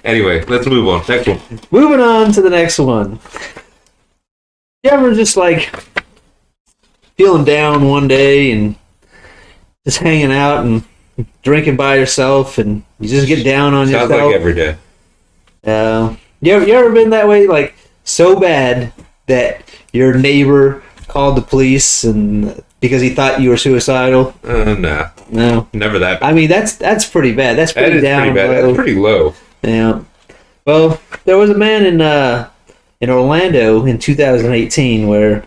Anyway, let's move on. Next one. Moving on to the next one. You ever just like feeling down one day and just hanging out and drinking by yourself and you just get down on Sounds yourself? like every day. You ever been that way? Like so bad that your neighbor called the police and because he thought you were suicidal? Nah. No. Never that. I mean, that's pretty bad. That's pretty That is down pretty bad. low. That's pretty low. Yeah. Well, there was a man in Orlando in 2018 where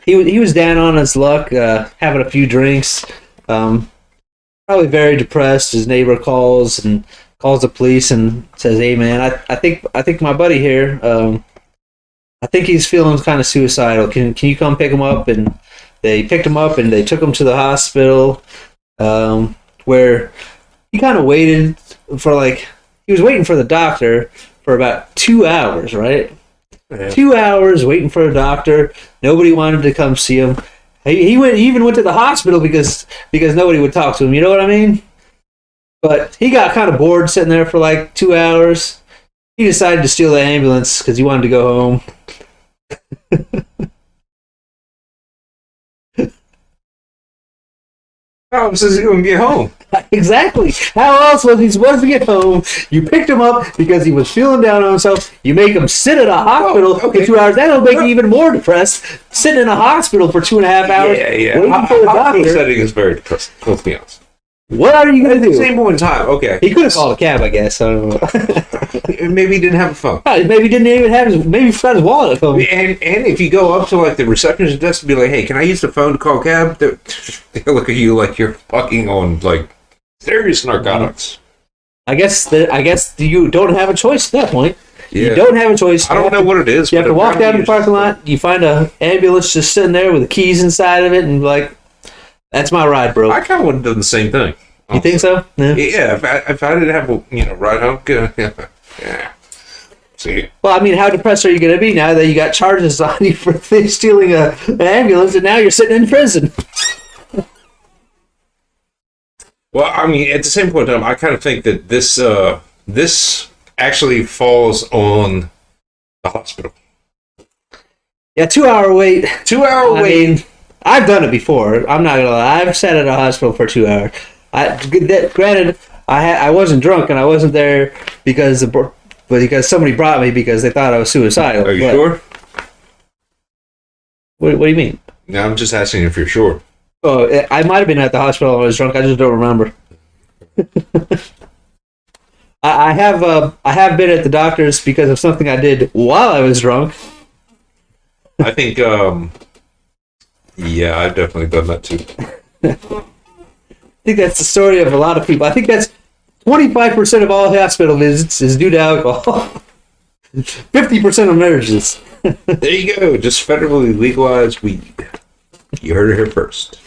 he was down on his luck, having a few drinks, probably very depressed. His neighbor calls the police and says, "Hey, man, I think my buddy here, I think he's feeling kind of suicidal. Can you come pick him up?" And they picked him up and they took him to the hospital, where he kind of waited for he was waiting for the doctor for about 2 hours, right? Yeah. 2 hours waiting for a doctor. Nobody wanted to come see him. He even went to the hospital because nobody would talk to him. You know what I mean? But he got kind of bored sitting there for like 2 hours. He decided to steal the ambulance because he wanted to go home. How else is he going to get home? Exactly. How else was he supposed to get home? You picked him up because he was feeling down on himself. You make him sit at a hospital for 2 hours. That'll make him even more depressed. Sitting in a hospital for 2.5 hours. Yeah. Waiting for the Hospital doctor. setting is very depressing. Let's be honest. What are you going to do? Same point in time. Okay. He could have called a cab, I guess. I don't know. Maybe he didn't have a phone. Maybe he didn't even have his. Maybe he forgot his wallet at home. And if you go up to like the receptionist desk and be like, "Hey, can I use the phone to call a cab?" They look at you like you're fucking on like serious narcotics. I guess you don't have a choice at that point. Yeah. You don't have a choice. I don't know what it is. You have but to walk down apparently the parking lot. You find a ambulance just sitting there with the keys inside of it, and like, that's my ride, bro. I kind of would have done the same thing. You think so? Yeah. Yeah. If I didn't have a ride home, yeah. See. Well, I mean, how depressed are you going to be now that you got charges on you for stealing an ambulance, and now you're sitting in prison? Well, I mean, at the same point in time, I kind of think that this actually falls on the hospital. Yeah, 2 hour wait. 2 hour I wait. mean, I've done it before. I'm not gonna lie. I've sat at a hospital for 2 hours. Granted, I wasn't drunk and I wasn't there because somebody brought me because they thought I was suicidal. Are you sure? What do you mean? No, I'm just asking if you're sure. Oh, I might have been at the hospital when I was drunk. I just don't remember. I have been at the doctor's because of something I did while I was drunk. I think, yeah, I've definitely done that too. I think that's the story of a lot of people. I think that's 25% of all hospital visits is due to alcohol. 50% of marriages. There you go. Just federally legalized weed. You heard it here first.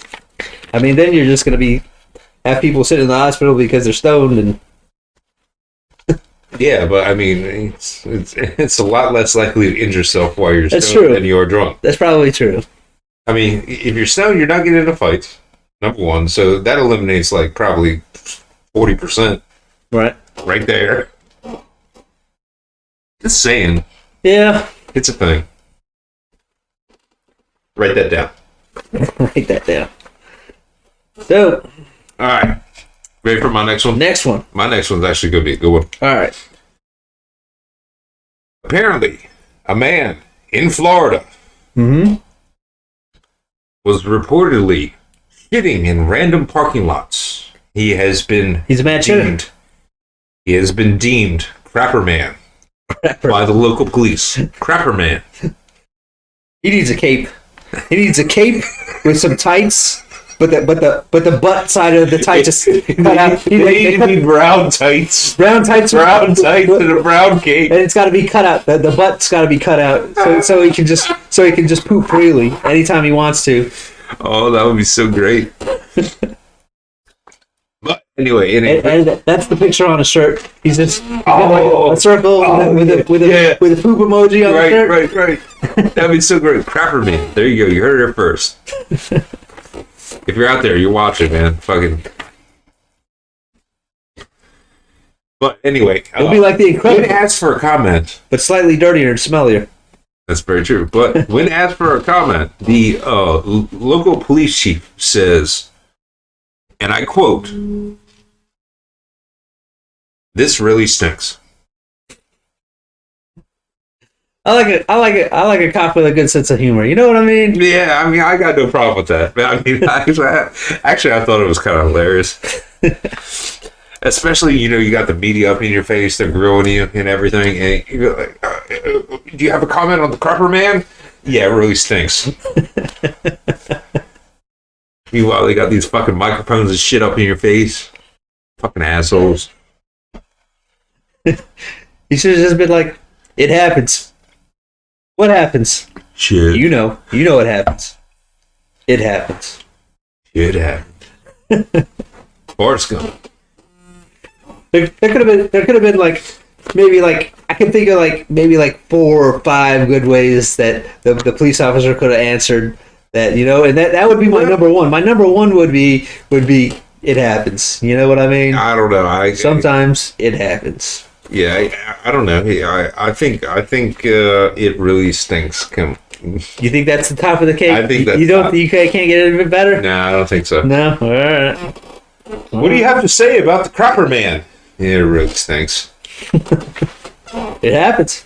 I mean, then you're just going to have people sitting in the hospital because they're stoned and... Yeah, but I mean, it's a lot less likely to injure yourself while you're That's stoned true. than you're drunk. That's probably true. I mean, if you're stoned, you're not getting into fights. Number one, so that eliminates like probably 40%. Right. Right there. Just saying, Yeah. it's a thing. Write that down. Write that down. So, All right, ready for my next one? next one. My next one's actually going to be a good one. All right. Apparently, a man in Florida Mm-hmm. was reportedly shitting in random parking lots. He has been He's a mad shitter. deemed. He has been deemed Crapper Man by the local police. Crapper Man. He needs a cape. He needs a cape with some tights, but the butt side of the tights is cut out. They need brown tights. Brown tights. Brown tights and a brown cape. And it's got to be cut out. The butt's got to be cut out, so he can just poop freely anytime he wants to. Oh, that would be so great. But anyway, And that's the picture on a shirt. He's just Oh. a circle with a poop emoji on the shirt. right. That'd be so great. Crapper Man. There you go. You heard it here first. If you're out there, you're watching, man. Fucking. But anyway, It'll be like The when Incredibles, asked for a comment, but slightly dirtier and smellier. that's very true. But when asked for a comment, the local police chief says, and I quote, "This really stinks." I like it. I like it. I like a cop with a good sense of humor. You know what I mean? Yeah, I mean, I got no problem with that. But I mean, actually, I thought it was kind of hilarious. Especially, you got the media up in your face, they're grilling you and everything, and you're like, do you have a comment on the Crapper Man? Yeah, it really stinks. Meanwhile, they got these fucking microphones and shit up in your face. Fucking assholes. He should have just been like, "It happens. What happens? Shit. You know what happens. It happens." Shit happened. Forrest Gump. There could have been like maybe like I can think of like maybe like 4 or 5 good ways that the police officer could have answered that, and that would be my number one. My number one would be it happens. You know what I mean? I don't know. Sometimes it happens. Yeah, I don't know. I think it really stinks. You think that's the top of the cake? I think that's you don't. You can't get it a bit better. No, I don't think so. No. All right. What do you have to say about the Crapper Man? Yeah, it really stinks. It happens.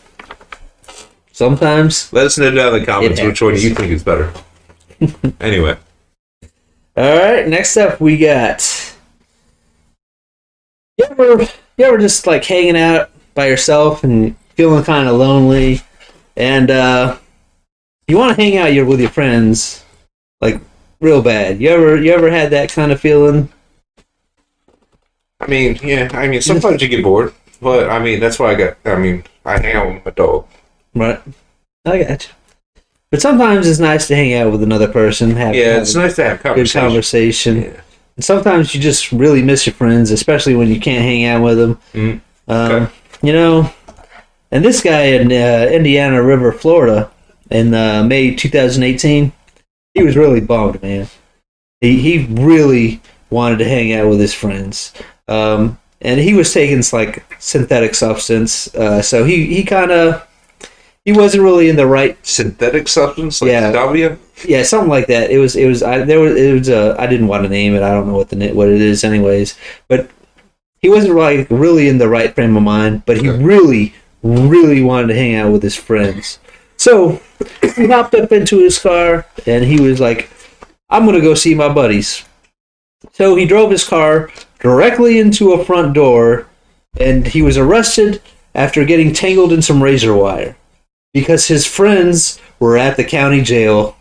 Sometimes. Let us know down in the comments which one you think is better. Anyway. All right. Next up, we got. You ever just like hanging out by yourself and feeling kind of lonely, and you want to hang out with your friends, like real bad? You ever had that kind of feeling? I mean, yeah. I mean, sometimes you get bored, but I mean, that's why I hang out with my dog. Right. I got you. But sometimes it's nice to hang out with another person. It's nice to have good conversation. Yeah. And sometimes you just really miss your friends, especially when you can't hang out with them. Mm-hmm. Okay. And this guy in Indiana River, Florida, in May 2018, he was really bummed, man. He really wanted to hang out with his friends. And he was taking like synthetic substance, so he wasn't really in the right synthetic substance, like W. Yeah, something like that. I didn't want to name it. I don't know what it is, anyways. But he wasn't like really in the right frame of mind. But he really, really wanted to hang out with his friends. So he hopped up into his car and he was like, "I'm gonna go see my buddies." So he drove his car directly into a front door, and he was arrested after getting tangled in some razor wire because his friends were at the county jail.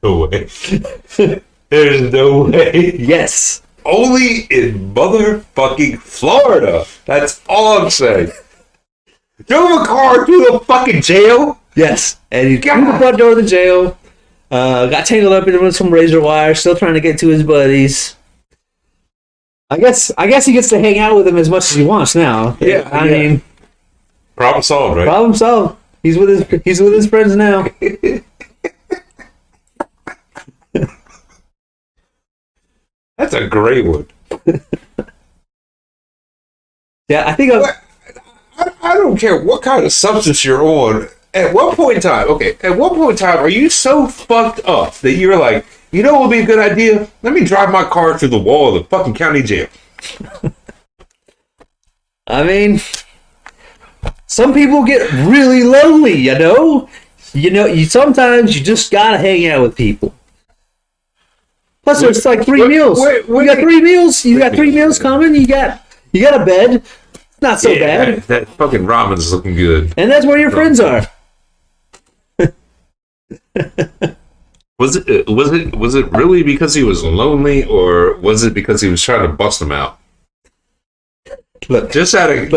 No way. There's no way. Yes. Only in motherfucking Florida. That's all I'm saying. Drove a car through the fucking jail? Yes. And he through the front door of the jail, got tangled up in some razor wire, still trying to get to his buddies. I guess he gets to hang out with them as much as he wants now. Yeah. I mean, problem solved, right? Problem solved. He's with his friends now. That's a great one. Yeah, I think I don't care what kind of substance you're on. At what point in time, are you so fucked up that you're like, what would be a good idea? Let me drive my car through the wall of the fucking county jail. I mean, some people get really lonely, you sometimes you just gotta hang out with people. Plus, there's like 3 meals. You got 3 meals. You got 3 meals coming. You got a bed. Not so bad. That fucking ramen's looking good. And that's where your friends are. Was it really because he was lonely, or was it because he was trying to bust him out? Look, just out of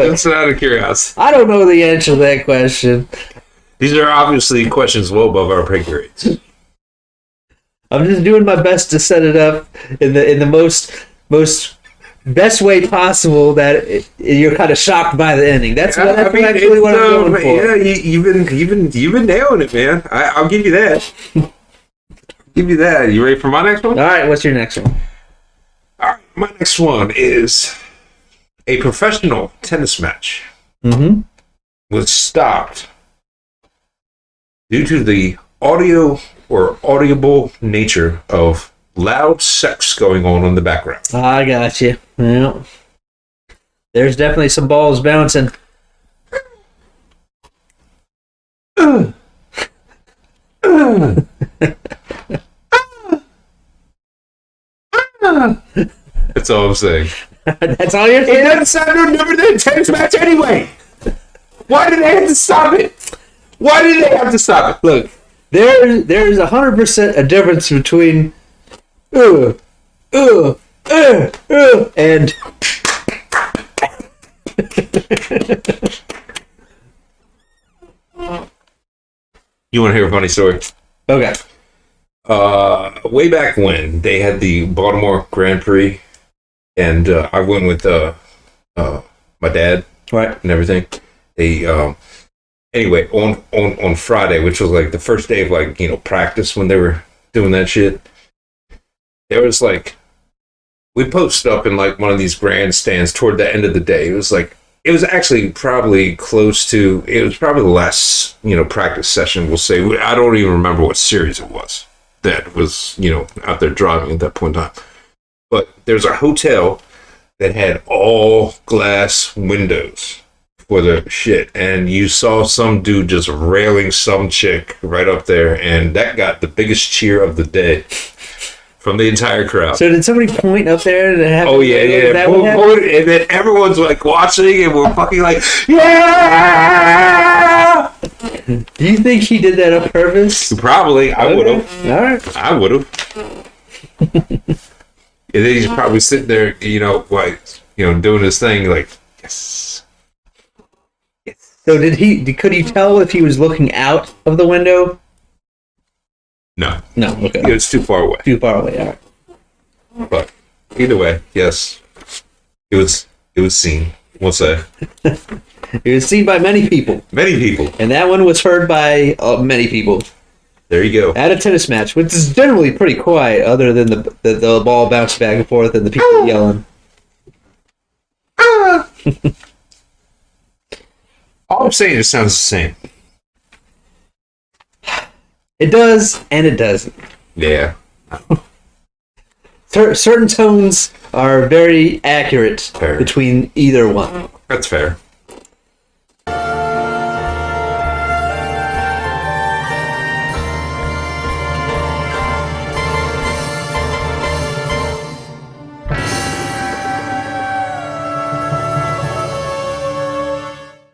curiosity. I don't know the answer to that question. These are obviously questions well above our pay grades. I'm just doing my best to set it up in the most best way possible that you're kind of shocked by the ending. That's actually what I'm going for. Yeah, you've been nailing it, man. I'll give you that. Give you that. You ready for my next one? All right, what's your next one? All right, my next one is a professional tennis match Mm-hmm. was stopped due to the audio or audible nature of loud sex going on in the background. I got you. Well, there's definitely some balls bouncing. That's all I'm saying. That's all you're It saying? doesn't sound no different than a tennis match anyway. Why did they have to stop it? Why did they have to stop it? Look, there's 100% a difference between and You want to hear a funny story? okay. Way back when they had the Baltimore Grand Prix, and I went with my dad Right. and everything. They anyway on Friday, which was like the first day of like practice when they were doing that shit. There was like we posted up in like one of these grandstands toward the end of the day. It was actually probably close to. It was probably the last practice session. We'll say I don't even remember what series it was that was out there driving at that point in time. But there's a hotel that had all glass windows for the shit, and you saw some dude just railing some chick right up there, and that got the biggest cheer of the day from the entire crowd. So did somebody point up there to have? Oh yeah. That what happened? And then everyone's like watching, and we're fucking like, yeah. Do you think he did that on purpose? Probably, I would have. All right. I would have. And then he's probably sitting there, doing his thing, like, yes. So could he tell if he was looking out of the window? No, No. Okay. it's too far away. Too far away. All right. But either way, yes, it was seen. We'll say It was seen by many people, many people. and that one was heard by many people There you go. at a tennis match, which is generally pretty quiet, other than the ball bouncing back and forth and the people yelling. All I'm saying, it sounds the same. It does, and it doesn't. Yeah. Certain tones are very accurate Fair. between either one. That's fair.